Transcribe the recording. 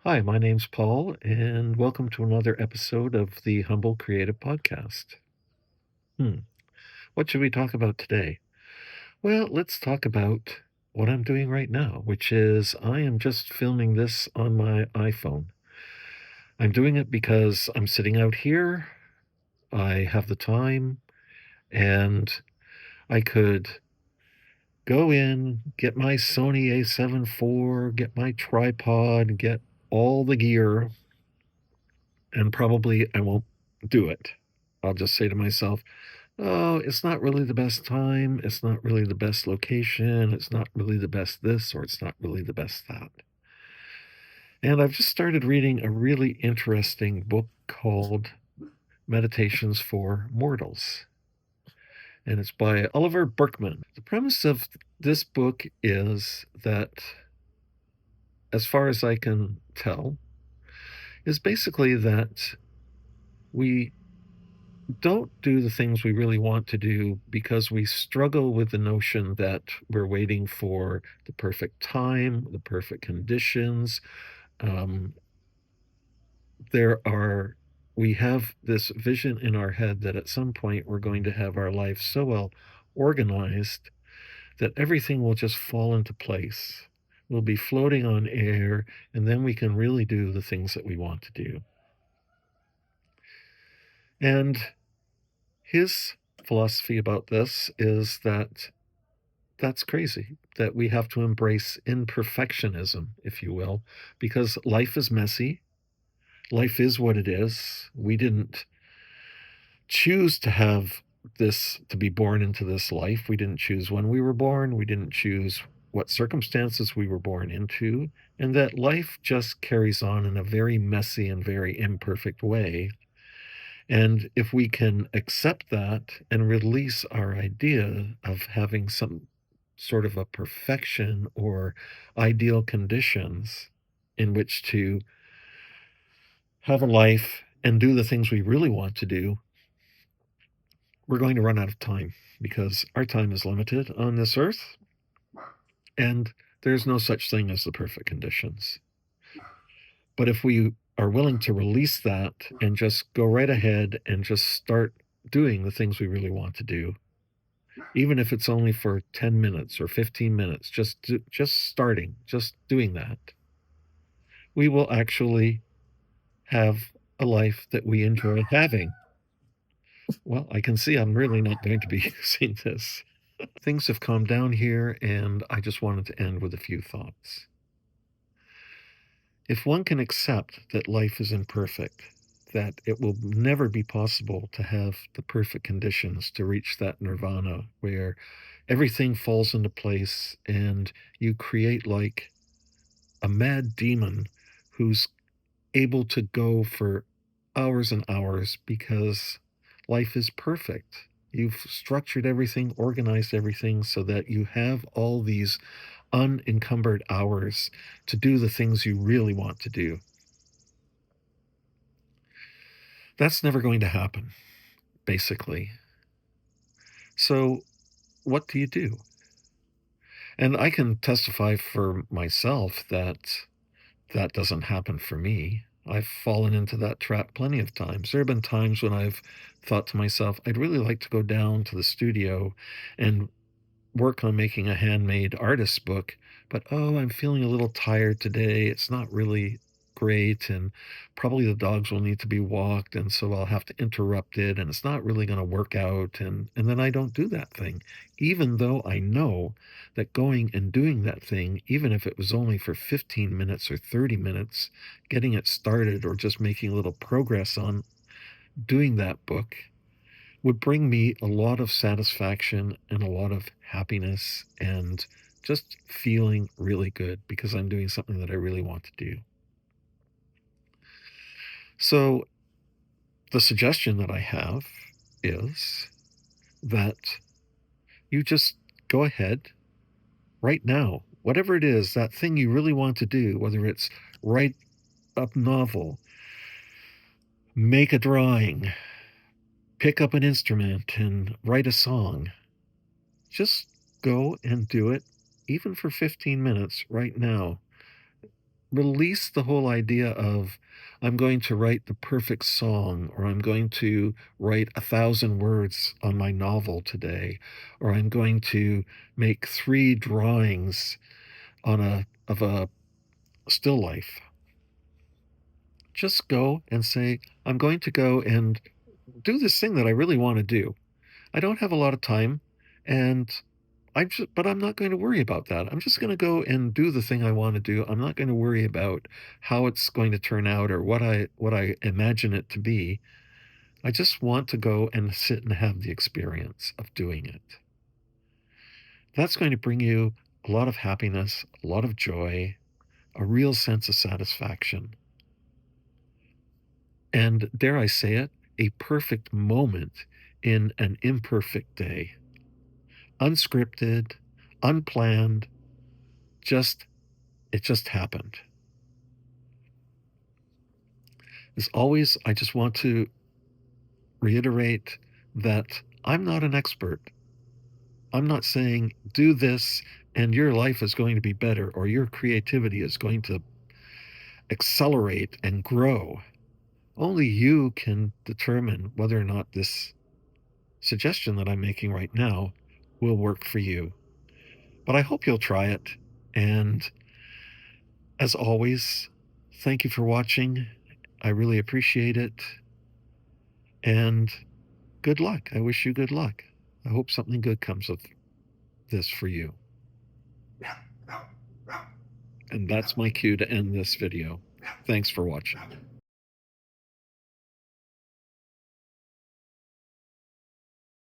Hi, my name's Paul, and welcome to another episode of the Humble Creative Podcast. Hmm, what should we talk about today? Well, let's talk about what I'm doing right now, which is I am just filming this on my iPhone. I'm doing it because I'm sitting out here, I have the time, and I could go in, get my Sony a7 IV, get my tripod, get all the gear, and probably I won't do it. I'll just say to myself, oh, it's not really the best time. It's not really the best location. It's not really the best this, or it's not really the best that. And I've just started reading a really interesting book called Meditations for Mortals. And it's by Oliver Burkeman. The premise of this book is that, as far as I can tell, is basically that we don't do the things we really want to do because we struggle with the notion that we're waiting for the perfect time, the perfect conditions. Um, there are, we have this vision in our head that at some point we're going to have our life so well organized that everything will just fall into place. We'll be floating on air, and then we can really do the things that we want to do. And his philosophy about this is that that's crazy that we have to embrace imperfectionism, if you will, because life is messy. Life is what it is. We didn't choose to have this, to be born into this life. We didn't choose when we were born. We didn't choose what circumstances we were born into. And that life just carries on in a very messy and very imperfect way. And if we can accept that and release our idea of having some sort of a perfection or ideal conditions in which to have a life and do the things we really want to do, we're going to run out of time because our time is limited on this earth and there's no such thing as the perfect conditions. But if we are willing to release that and just go right ahead and just start doing the things we really want to do, even if it's only for 10 minutes or 15 minutes, just starting, just doing that, we will actually have a life that we enjoy having. Well, I can see I'm really not going to be using this. Things have calmed down here, and I just wanted to end with a few thoughts. If one can accept that life is imperfect, that it will never be possible to have the perfect conditions to reach that nirvana where everything falls into place and you create like a mad demon who's able to go for hours and hours because life is perfect. You've structured everything, organized everything so that you have all these unencumbered hours to do the things you really want to do. That's never going to happen, basically. So, what do you do? And I can testify for myself that that doesn't happen for me. I've fallen into that trap plenty of times. There have been times when I've thought to myself, I'd really like to go down to the studio and work on making a handmade artist book, but oh, I'm feeling a little tired today. It's not really great, and probably the dogs will need to be walked, and so I'll have to interrupt it, and it's not really going to work out, and then I don't do that thing, even though I know that going and doing that thing, even if it was only for 15 minutes or 30 minutes, getting it started or just making a little progress on doing that book would bring me a lot of satisfaction and a lot of happiness and just feeling really good because I'm doing something that I really want to do. So, the suggestion that I have is that you just go ahead right now, whatever it is, that thing you really want to do, whether it's write a novel, make a drawing, pick up an instrument and write a song, just go and do it, even for 15 minutes right now. release the whole idea of I'm going to write the perfect song, or I'm going to write 1,000 words on my novel today, or I'm going to make 3 drawings on a still life. Just go and say, I'm going to go and do this thing that I really want to do. I don't have a lot of time, and but I'm not going to worry about that. I'm just going to go and do the thing I want to do. I'm not going to worry about how it's going to turn out or what I imagine it to be. I just want to go and sit and have the experience of doing it. That's going to bring you a lot of happiness, a lot of joy, a real sense of satisfaction, and dare I say it, a perfect moment in an imperfect day. Unscripted, unplanned, just it just happened. As always, I just want to reiterate that I'm not an expert. I'm not saying do this and your life is going to be better or your creativity is going to accelerate and grow. Only you can determine whether or not this suggestion that I'm making right now will work for you. But I hope you'll try it. And as always, thank you for watching. I really appreciate it. And good luck. I wish you good luck. I hope something good comes of this for you. And that's my cue to end this video. Thanks for watching.